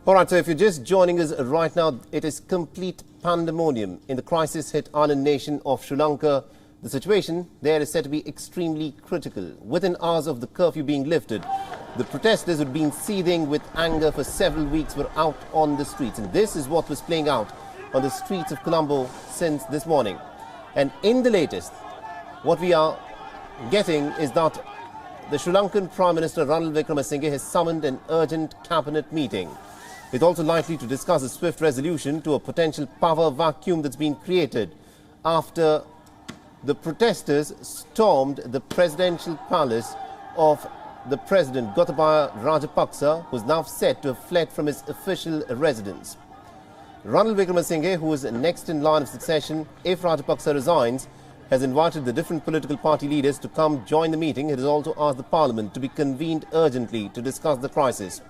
All right, so if you're just joining us right now, it is complete pandemonium in the crisis-hit island nation of Sri Lanka. The situation there is said to be extremely critical. Within hours of the curfew being lifted, the protesters who had been seething with anger for several weeks were out on the streets. And this is what was playing out on the streets of Colombo since this morning. And in the latest, what we are getting is that the Sri Lankan Prime Minister Ranil Wickremesinghe has summoned an urgent cabinet meeting. It's also likely to discuss a swift resolution to a potential power vacuum that's been created after the protesters stormed the presidential palace of the President Gotabaya Rajapaksa, who is now said to have fled from his official residence. Ranil Wickremesinghe, who is next in line of succession if Rajapaksa resigns, has invited the different political party leaders to come join the meeting. It has also asked the parliament to be convened urgently to discuss the crisis.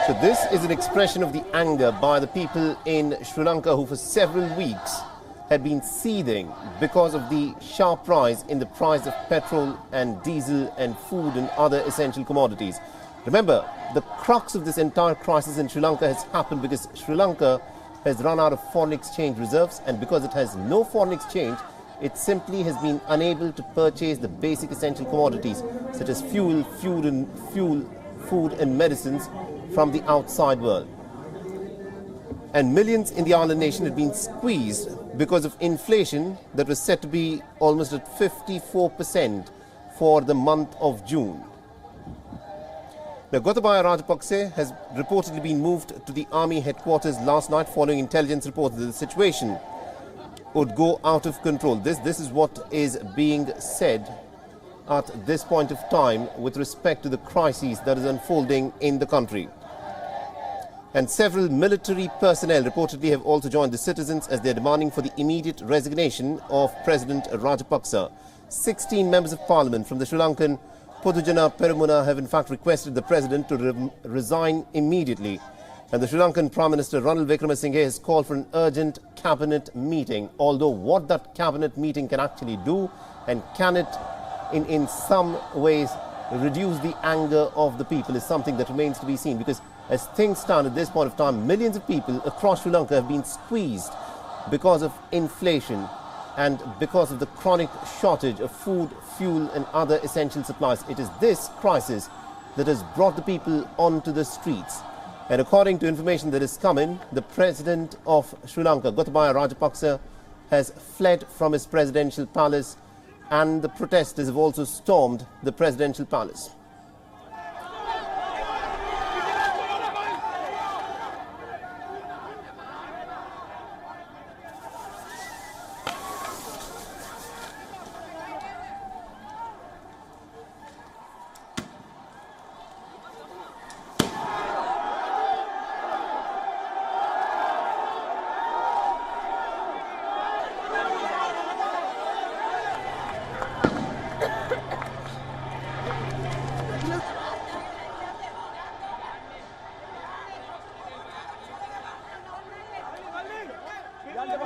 So this is an expression of the anger by the people in Sri Lanka who for several weeks had been seething because of the sharp rise in the price of petrol and diesel and food and other essential commodities. Remember, the crux of this entire crisis in Sri Lanka has happened because Sri Lanka has run out of foreign exchange reserves, and because it has no foreign exchange, it simply has been unable to purchase the basic essential commodities such as fuel, food and medicines from the outside world. And millions in the island nation had been squeezed because of inflation that was said to be almost at 54% for the month of June. Now, Gotabaya Rajapaksa has reportedly been moved to the army headquarters last night following intelligence reports that the situation would go out of control. This is what is being said at this point of time with respect to the crisis that is unfolding in the country. And several military personnel reportedly have also joined the citizens as they are demanding for the immediate resignation of President Rajapaksa. 16 members of parliament from the Sri Lankan Podujana Peramuna have in fact requested the president to resign immediately. And the Sri Lankan Prime Minister Ranil Wickremesinghe has called for an urgent cabinet meeting. Although what that cabinet meeting can actually do, and can it in some ways reduce the anger of the people, is something that remains to be seen, because as things stand at this point of time, millions of people across Sri Lanka have been squeezed because of inflation and because of the chronic shortage of food, fuel and other essential supplies. It is this crisis that has brought the people onto the streets. And according to information that has come in, the President of Sri Lanka, Gotabaya Rajapaksa, has fled from his presidential palace, and the protesters have also stormed the presidential palace.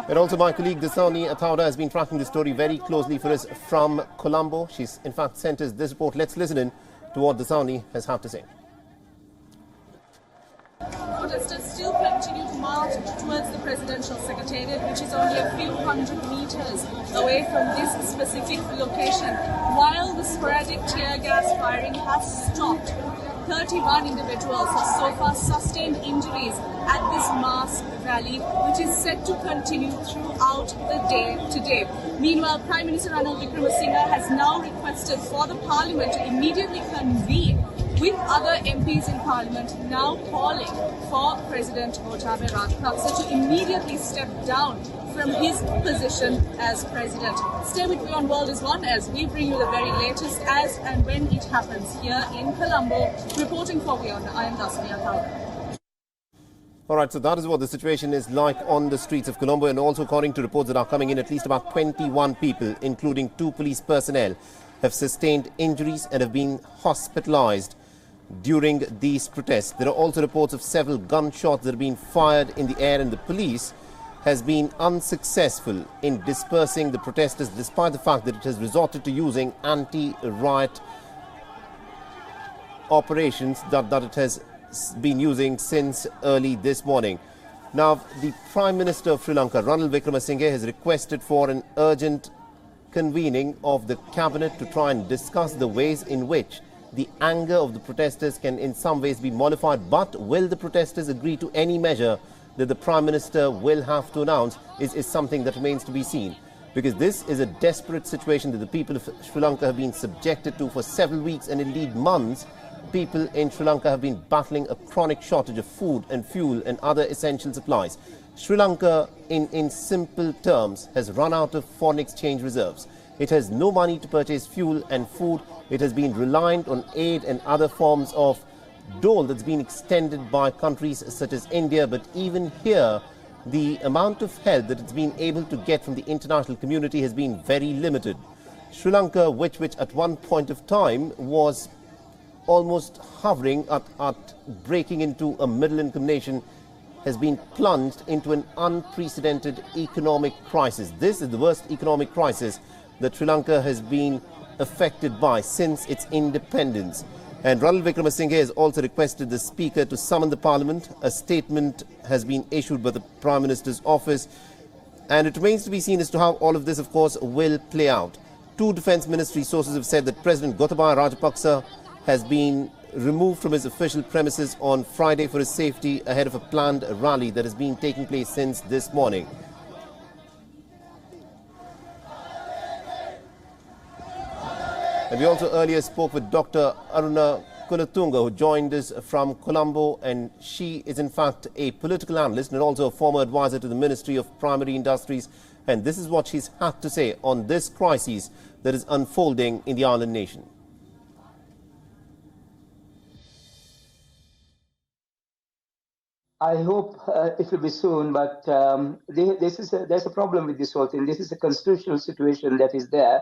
And also my colleague Dasani Atauda has been tracking the story very closely for us from Colombo. She's in fact sent us this report. Let's listen in to what Dasani has had to say. Protesters still continue to march towards the presidential secretariat, which is only a few hundred meters away from this specific location. While the sporadic tear gas firing has stopped, 31 individuals have so far sustained injuries at this mass rally, which is set to continue throughout the day today. Meanwhile, Prime Minister Ranil Wickremesinghe has now requested for the Parliament to immediately convene, with other MPs in Parliament now calling for President Gotabaya Rajapaksa to immediately step down from his position as President. Stay with WION World is One as we bring you the very latest as and when it happens here in Colombo. Reporting for WION, I am Dasani Atauda. All right, so that is what the situation is like on the streets of Colombo, and also according to reports that are coming in, at least about 21 people, including 2 police personnel, have sustained injuries and have been hospitalized during these protests. There are also reports of several gunshots that have been fired in the air, and the police has been unsuccessful in dispersing the protesters, despite the fact that it has resorted to using anti-riot operations that it has been using since early this morning. Now, the Prime Minister of Sri Lanka, Ranil Wickremesinghe, has requested for an urgent convening of the cabinet to try and discuss the ways in which the anger of the protesters can in some ways be mollified. But will the protesters agree to any measure that the Prime Minister will have to announce is something that remains to be seen. Because this is a desperate situation that the people of Sri Lanka have been subjected to for several weeks and indeed months. People in Sri Lanka have been battling a chronic shortage of food and fuel and other essential supplies. Sri Lanka, in simple terms, has run out of foreign exchange reserves. It has no money to purchase fuel and food. It has been reliant on aid and other forms of dole that's been extended by countries such as India. But even here, the amount of help that it's been able to get from the international community has been very limited. Sri Lanka, which at one point of time was almost hovering at breaking into a middle-income nation, has been plunged into an unprecedented economic crisis. This is the worst economic crisis that Sri Lanka has been affected by since its independence. And Ranil Wickremesinghe has also requested the Speaker to summon the Parliament. A statement has been issued by the Prime Minister's office, and it remains to be seen as to how all of this, of course, will play out. 2 Defence Ministry sources have said that President Gotabaya Rajapaksa has been removed from his official premises on Friday for his safety ahead of a planned rally that has been taking place since this morning. And we also earlier spoke with Dr. Aruna Kulatunga, who joined us from Colombo, and she is in fact a political analyst and also a former advisor to the Ministry of Primary Industries. And this is what she's had to say on this crisis that is unfolding in the island nation. I hope it will be soon, but there's a problem with this whole thing. This is a constitutional situation that is there.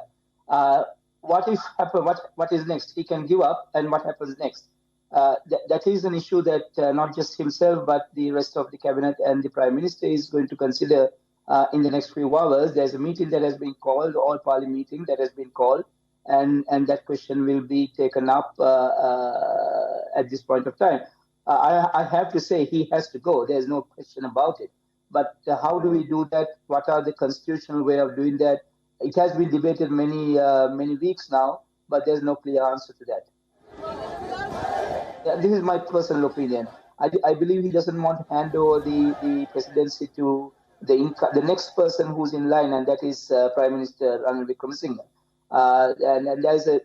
What is next? He can give up, and what happens next? That is an issue that not just himself, but the rest of the cabinet and the Prime Minister is going to consider in the next few hours. There's a meeting that has been called, all-party meeting that has been called, and that question will be taken up at this point of time. I have to say he has to go. There's no question about it. But how do we do that? What are the constitutional way of doing that? It has been debated many weeks now, but there's no clear answer to that. This is my personal opinion. I believe he doesn't want to hand over the presidency to the next person who's in line, and that is Prime Minister Ranil Wickremesinghe. And there's a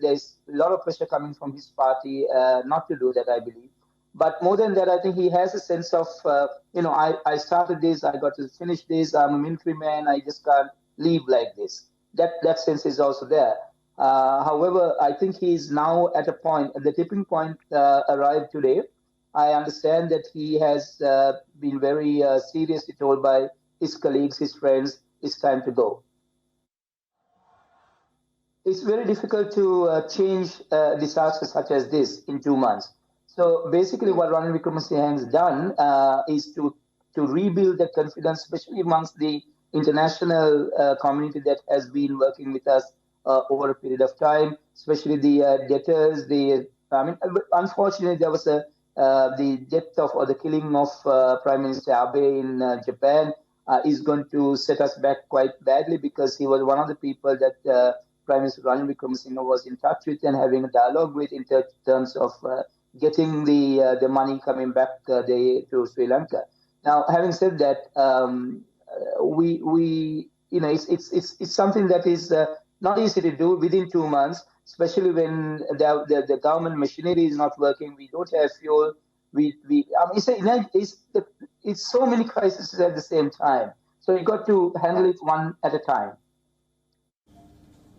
lot of pressure coming from his party not to do that, I believe. But more than that, I think he has a sense of, I started this, I got to finish this, I'm a military man, I just can't leave like this. That sense is also there. However, I think he's now at a point, the tipping point arrived today. I understand that he has been very seriously told by his colleagues, his friends, it's time to go. It's very difficult to change disaster such as this in 2 months. So basically what Ranil Wickremesinghe has done is to rebuild the confidence, especially amongst the international community that has been working with us over a period of time, especially the debtors. Unfortunately, there was the death of or the killing of Prime Minister Abe in Japan is going to set us back quite badly, because he was one of the people that Prime Minister Ranil Wickremesinghe was in touch with and having a dialogue with in terms of getting the money coming back to Sri Lanka. Now, having said that, it's something that is not easy to do within 2 months, especially when the government machinery is not working. We don't have fuel. It's so many crises at the same time. So you got to handle it one at a time.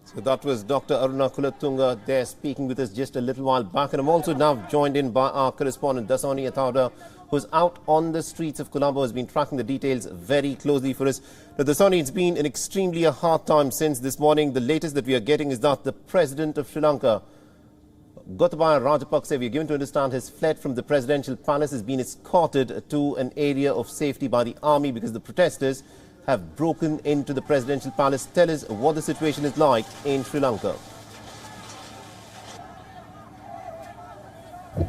So that was Dr. Aruna Kulatunga there speaking with us just a little while back. And I'm also now joined in by our correspondent, Dasani Athauda, who's out on the streets of Colombo, has been tracking the details very closely for us. Now, Dasani, it's been an extremely hard time since this morning. The latest that we are getting is that the President of Sri Lanka, Gotabaya Rajapaksa, we are given to understand, has fled from the presidential palace, has been escorted to an area of safety by the army because the protesters have broken into the presidential palace. Tell us what the situation is like in Sri Lanka.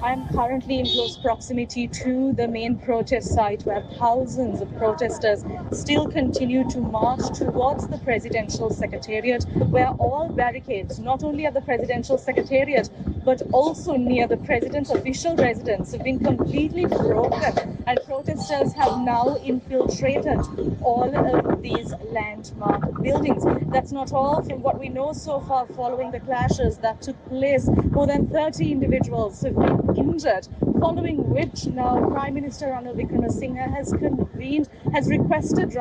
I am currently in close proximity to the main protest site where thousands of protesters still continue to march towards the presidential secretariat, where all barricades, not only at the presidential secretariat, but also near the president's official residence, have been completely broken, and protesters have now infiltrated all of these landmark buildings. That's not all. From what we know so far, following the clashes that took place, more than 30 individuals have been injured, following which now Prime Minister Ranil Wickremesinghe has requested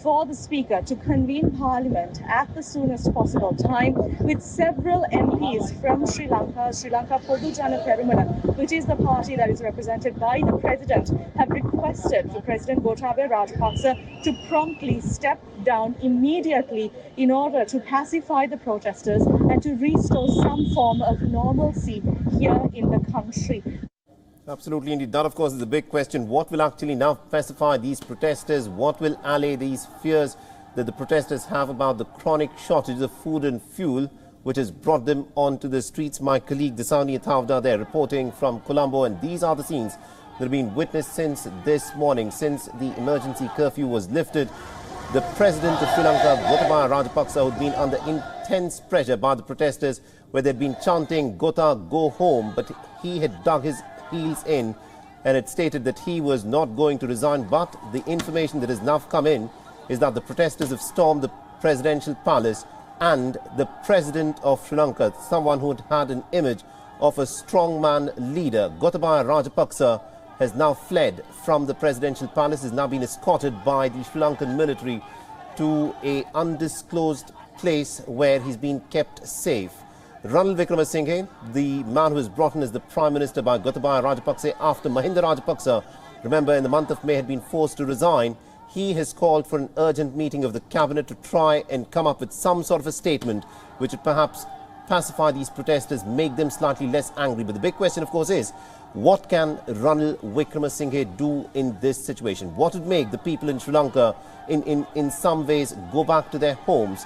for the Speaker to convene Parliament at the soonest possible time, with several MPs from Sri Lanka Podu Jana Perumana, which is the party that is represented by the President, have requested for President Gotabaya Rajapaksa to promptly step down immediately in order to pacify the protesters and to restore some form of normalcy here in the country. Absolutely, indeed. That, of course, is the big question. What will actually now pacify these protesters? What will allay these fears that the protesters have about the chronic shortage of food and fuel, which has brought them onto the streets? My colleague Dasani Thavda there reporting from Colombo, and these are the scenes that have been witnessed since this morning, since the emergency curfew was lifted. The President of Sri Lanka, Gotabaya Rajapaksa, who had been under intense pressure by the protesters, where they'd been chanting, "Gota, go home," but he had dug his heels in and had stated that he was not going to resign. But the information that has now come in is that the protesters have stormed the presidential palace, and the President of Sri Lanka, someone who had had an image of a strongman leader, Gotabaya Rajapaksa, has now fled from the presidential palace, has now been escorted by the Sri Lankan military to an undisclosed place where he's been kept safe. Ranil Wickremesinghe, the man who was brought in as the Prime Minister by Gotabaya Rajapaksa after Mahinda Rajapaksa, remember, in the month of May had been forced to resign, he has called for an urgent meeting of the cabinet to try and come up with some sort of a statement which would perhaps pacify these protesters, make them slightly less angry. But the big question, of course, is what can Ranil Wickremesinghe do in this situation? What would make the people in Sri Lanka in some ways go back to their homes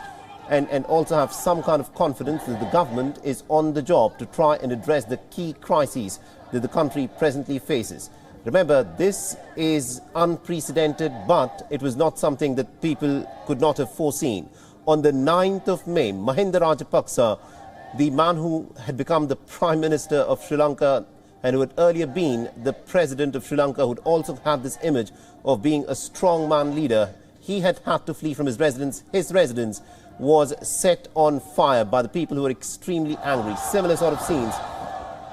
and also have some kind of confidence that the government is on the job to try and address the key crises that the country presently faces? Remember, this is unprecedented, but it was not something that people could not have foreseen. On the 9th of May, Mahinda Rajapaksa, the man who had become the Prime Minister of Sri Lanka and who had earlier been the President of Sri Lanka, who had also had this image of being a strongman leader, he had to flee from his residence. His residence was set on fire by the people who were extremely angry. Similar sort of scenes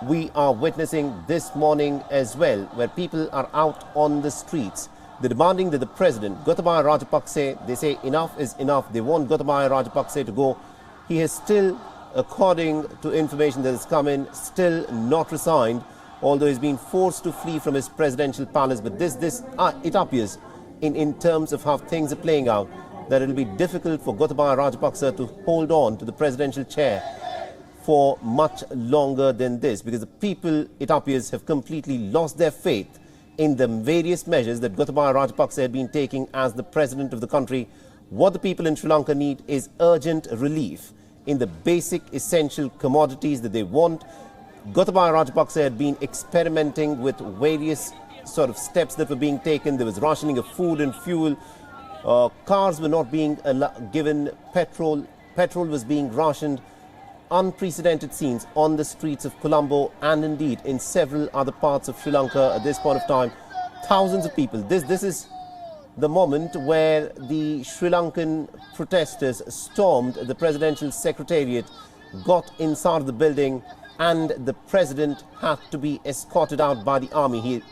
we are witnessing this morning as well, where people are out on the streets. They're demanding that the President, Gotabaya Rajapaksa, they say enough is enough. They want Gotabaya Rajapaksa to go. He has still, according to information that has come in, still not resigned, although he's been forced to flee from his presidential palace. But it appears, in terms of how things are playing out, that it will be difficult for Gotabaya Rajapaksa to hold on to the presidential chair for much longer than this, because the people, it appears, have completely lost their faith in the various measures that Gotabaya Rajapaksa had been taking as the president of the country. What the people in Sri Lanka need is urgent relief in the basic essential commodities that they want. Gotabaya Rajapaksa had been experimenting with various sort of steps that were being taken. There was rationing of food and fuel. Cars were not being given petrol. Petrol was being rationed. Unprecedented scenes on the streets of Colombo and indeed in several other parts of Sri Lanka at this point of time. Thousands of people. This is the moment where the Sri Lankan protesters stormed the presidential secretariat, got inside the building, and the president had to be escorted out by the army.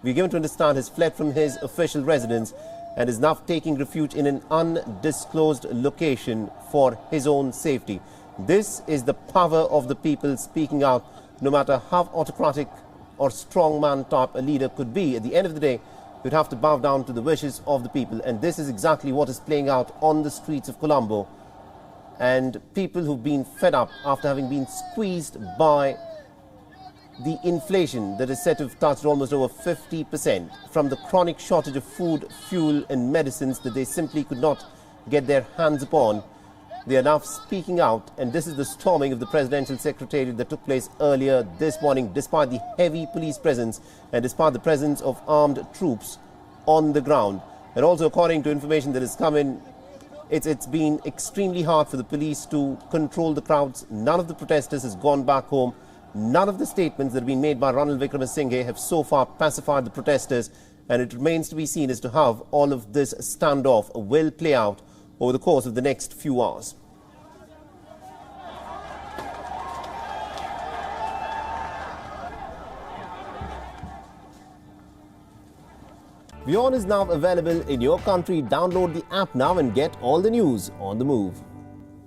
We're given to understand has fled from his official residence and is now taking refuge in an undisclosed location for his own safety. This is the power of the people speaking out, no matter how autocratic or strongman type a leader could be. At the end of the day, you'd have to bow down to the wishes of the people. And this is exactly what is playing out on the streets of Colombo. And people who've been fed up after having been squeezed by the inflation that is said to have touched almost over 50%, from the chronic shortage of food, fuel and medicines that they simply could not get their hands upon. They are now speaking out, and this is the storming of the presidential secretariat that took place earlier this morning, despite the heavy police presence and despite the presence of armed troops on the ground. And also, according to information that has come in, it's been extremely hard for the police to control the crowds. None of the protesters has gone back home. None of the statements that have been made by Ranil Wickremesinghe have so far pacified the protesters, and it remains to be seen as to how all of this standoff will play out over the course of the next few hours. WION is now available in your country. Download the app now and get all the news on the move.